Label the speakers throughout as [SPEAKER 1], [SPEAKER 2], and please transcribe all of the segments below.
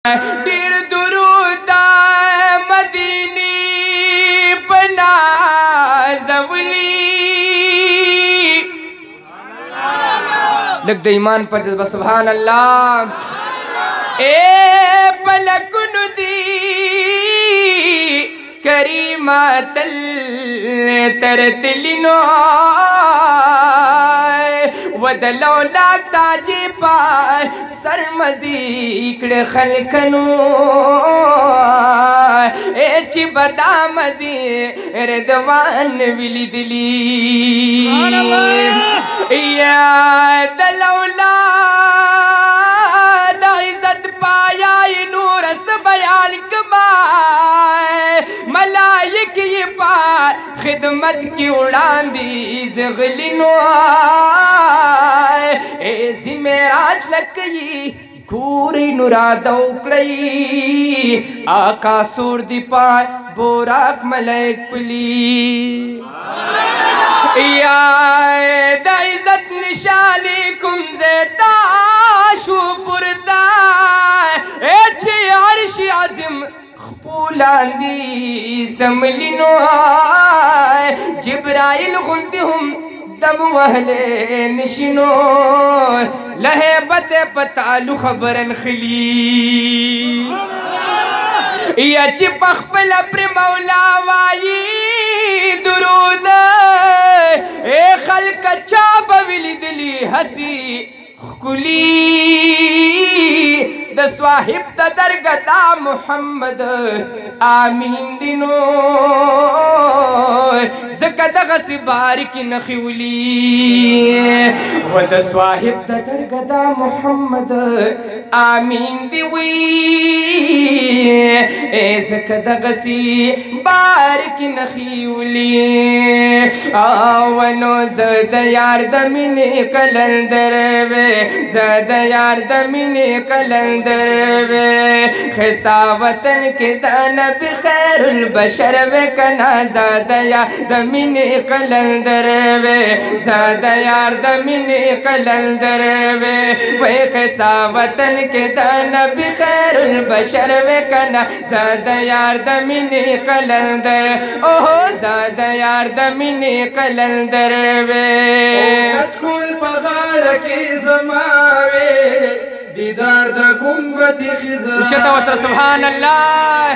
[SPEAKER 1] ډېر درود مدینې په نازولي لږ د ایمان په جذبه سبحان الله اے پلکونو دی کریمات ترتلینو ودلولا تاجی پا سرمزی کڑ خلکنو ایچی بدا مزی ردوان ویلی دلی یا دلولا دا عزت پایا نور سبیان کبائے ملائک یہ پا خدمت کی اڑان دی زغلینو ایسی میراج لکی کوری نورا دوکڑی آقا سور دی پائے بوراک ملائک پلی یا دا عزت نشانی کم زیتا شو پردا ایچی عرش عظم خپولان دی سملینو جبرائیل غلطی ہم دم وحلے نشنو لہے بتے پتالو خبرن خلی یا چی پخپل اپر مولا وائی درود اے خلق چاب ولی دلی حسی کلی د صاحب تا درگتا محمد آمین دینو زکا دغس بارک نخیولی و د صاحب تا درگتا محمد آمین دیوی زکا دغسی بارک نخیولی آونو زد یار دمینی کلندر وے زد یار دمینی کلندر وے خستا وطن کی دانب خیر البشر وے کنا زد یار دمینی کلندر وے زد یار دمینی کلندر وے وے خستا وطن کی دانب خیر البشر وے کنا زد یار دمینی کلندر اوہ زد یار دمینی کلندر وے
[SPEAKER 2] اچکول پغار کی زماوے دیدار دا گنبت خزرا
[SPEAKER 1] اچھتا وسر سبحان اللہ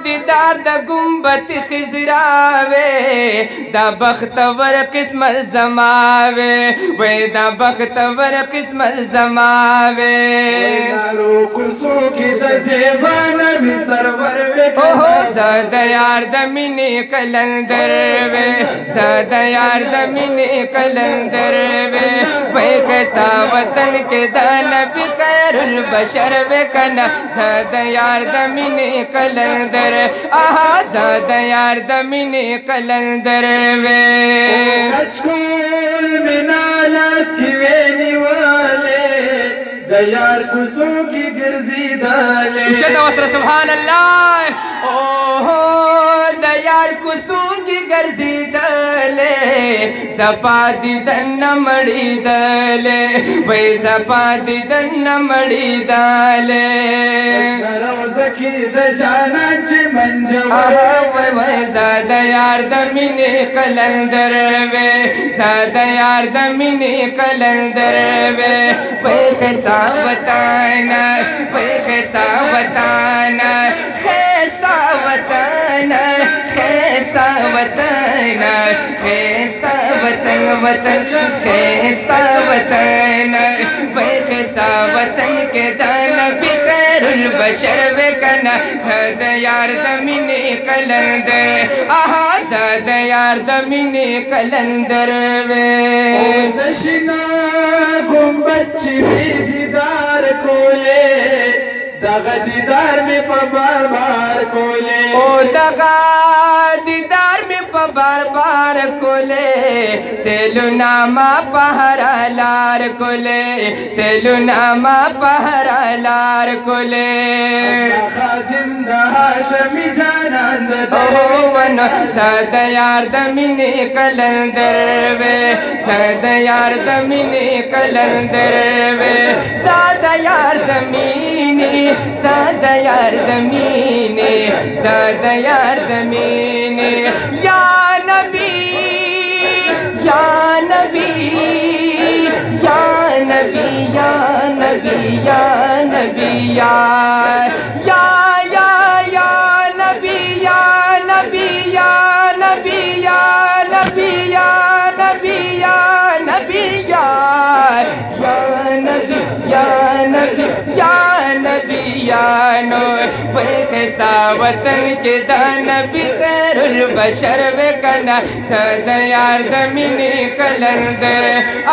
[SPEAKER 1] دیدار دا گنبت خزراوے دا بختور قسم الزماوے وے دا بختور قسم الزماوے
[SPEAKER 2] نارو کسو کی دا زیبان بھی سرور وے
[SPEAKER 1] زاد یار دمینی کلندر وے زاد یار دمینی کلندر وے وے خستا وطن کے دانب خیر البشر وے کنا زاد یار دمینی کلندر آہا زاد یار دمینی کلندر وے
[SPEAKER 2] اچکول منالاس کی وینی والے دا یار کسو کی گرزی دالے
[SPEAKER 1] اچھتا وسر سبحان اللہ دا یار کسو کی گرزی دالے زپا دیدن نمڑی دالے وی زپا دیدن نمڑی دالے
[SPEAKER 2] روزکی دا جانا چی منجو
[SPEAKER 1] وی زاد یار دمینی کلندر وی زاد یار دمینی کلندر وی وی خیسا وطانا وی خیسا وطانا خیسا وطانا خیسا وطانا خیسا وطن وطن خیسا وطن وی خیسا وطن کے دانا بخیر البشر وے کنا زاد یار دمینی کلندر آہا زاد یار دمینی کلندر وے
[SPEAKER 2] دشنا گنبت چی بھی دیدار کولے دغا دیدار میں پا بار بار کولے
[SPEAKER 1] او دغا دیدار میں پا بار بار کولے سیلو ناما پہرا لار کولے سیلو ناما پہرا لار کولے
[SPEAKER 2] خادم دا ہاشمی جانان دا
[SPEAKER 1] ونو زاد یار دمینی کلندر وے زاد یار دمینی کلندر وے زاد یار دمینی ज़ादा यार दमीने ज़ादा यार दमीने या नबी या नबी या नबी या नबी या नबी या नबी या नबी या नबी या नबी या नबी या नबी या नबी या नबी या नबी या नो पैसा वतन के दानबी खैरुल बशर वे कना ज़ादा यार दमीने कलंदर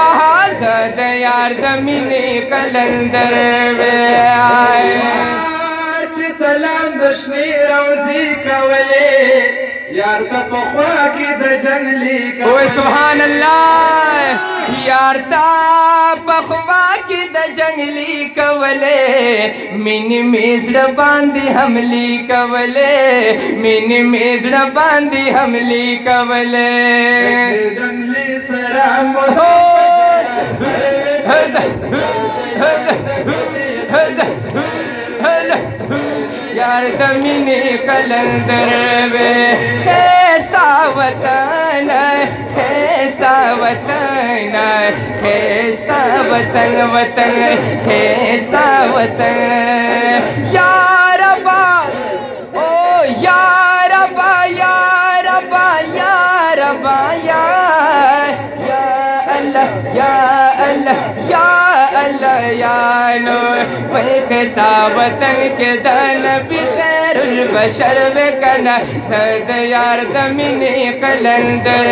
[SPEAKER 1] आहा ज़ादा यार दमीने कलंदर वे आए
[SPEAKER 2] सलाम दशनी रोजी कवले यार ता पखवा की द जंगली
[SPEAKER 1] ओए सुभान अल्लाह यार ता पखवा की द जंगली कवले मिनी मिस्र बांधी हमली कवले मिनी मिस्र बांधी हमली कवले
[SPEAKER 2] जंगली सराम
[SPEAKER 1] हो यार दमीने कलंदर वे कैसा वतन कैसा वतन कैसा वतन वतन कैसा वतन या रब्बा ओ या रब्बा या रब्बा या रब्बा या अल्लाह या अल्लाह या अल्लाह या नो कैसा वतन के दानबी खैरुल बशर वे कना ज़ादा यार दमीने कलंदर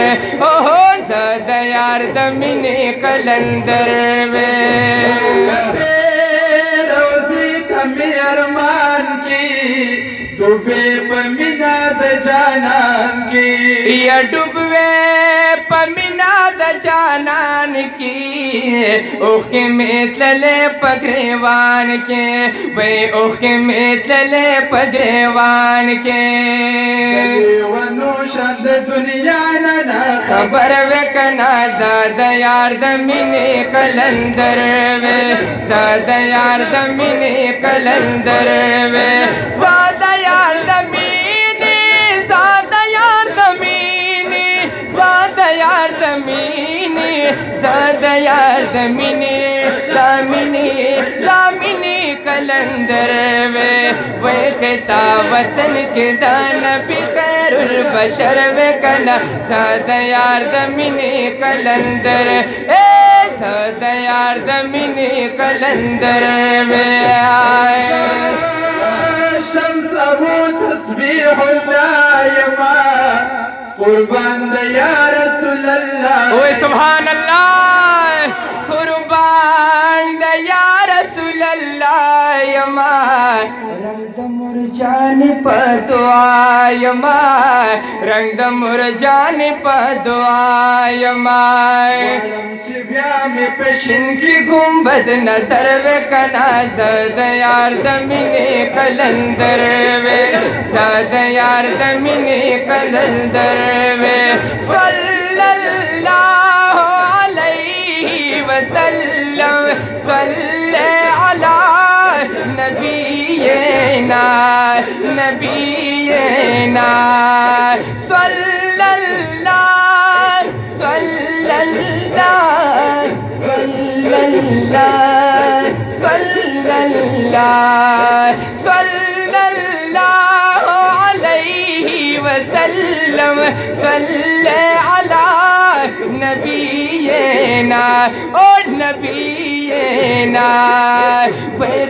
[SPEAKER 1] ओहो ज़ादा यार दमीने कलंदर वे
[SPEAKER 2] रोजी कमी अरमान की डूबे पमीना द जानान की
[SPEAKER 1] या डूबे पमीना द जानान की ओके में तले पगरेवान के वे ओके में तले पगरेवान के
[SPEAKER 2] वनो शद दुनिया ना
[SPEAKER 1] खबर वे कना ज़ादा यार दमीने कलंदर वे ज़ादा यार दमीने कलंदर वे ज़ादा यार दमीने ज़ादा यार दमीने ज़ादा यार दमीने ज़ादा यार दमीने दामिनी दामिनी कलंदर वे कैसा वतन के दानबी खैरुल बशर वे कना ज़ादा यार दमीने कलंदर ज़ादा यार दमीने कलंदर वे आए
[SPEAKER 2] शम्स अबू तस्बीह दायमा कुर्बान या रसूल अल्लाह
[SPEAKER 1] ओए सुभान अल्लाह कुर्बान या रसूल अल्लाह यमा रंग मुरझान पदुआ यमा रंग मुरझान पदुआ यमा
[SPEAKER 2] चिबिया में पेशिन
[SPEAKER 1] की गुंबद नजर वे कना ज़ादा यार दमीने कलंदर वे ज़ादा यार दमीने कलंदर वे सल्लल्लाहु अलैहि वसल्लम सल्ले अला नबीना नबीना सल्लल्लाहु सल्लल्लाहु सल्लल्लाहु सल्लल्लाहु सल्लल्लाहु अलैहि वसल्लम सल्ले अला नबीना और नबीना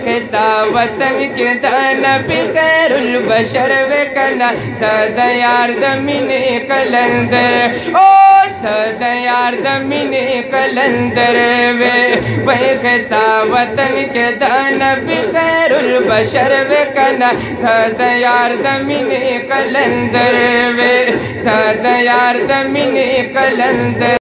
[SPEAKER 1] कैसा वतन के दानबी खैरुल बशर वे कना ज़ादा यार दमीने कलंदर ओ ज़ादा यार दमीने कलंदर वे कैसा वतन के दानबी खैरुल बशर वे कना ज़ादा यार दमीने कलंदर वे ज़ादा यार दमीने कलंदर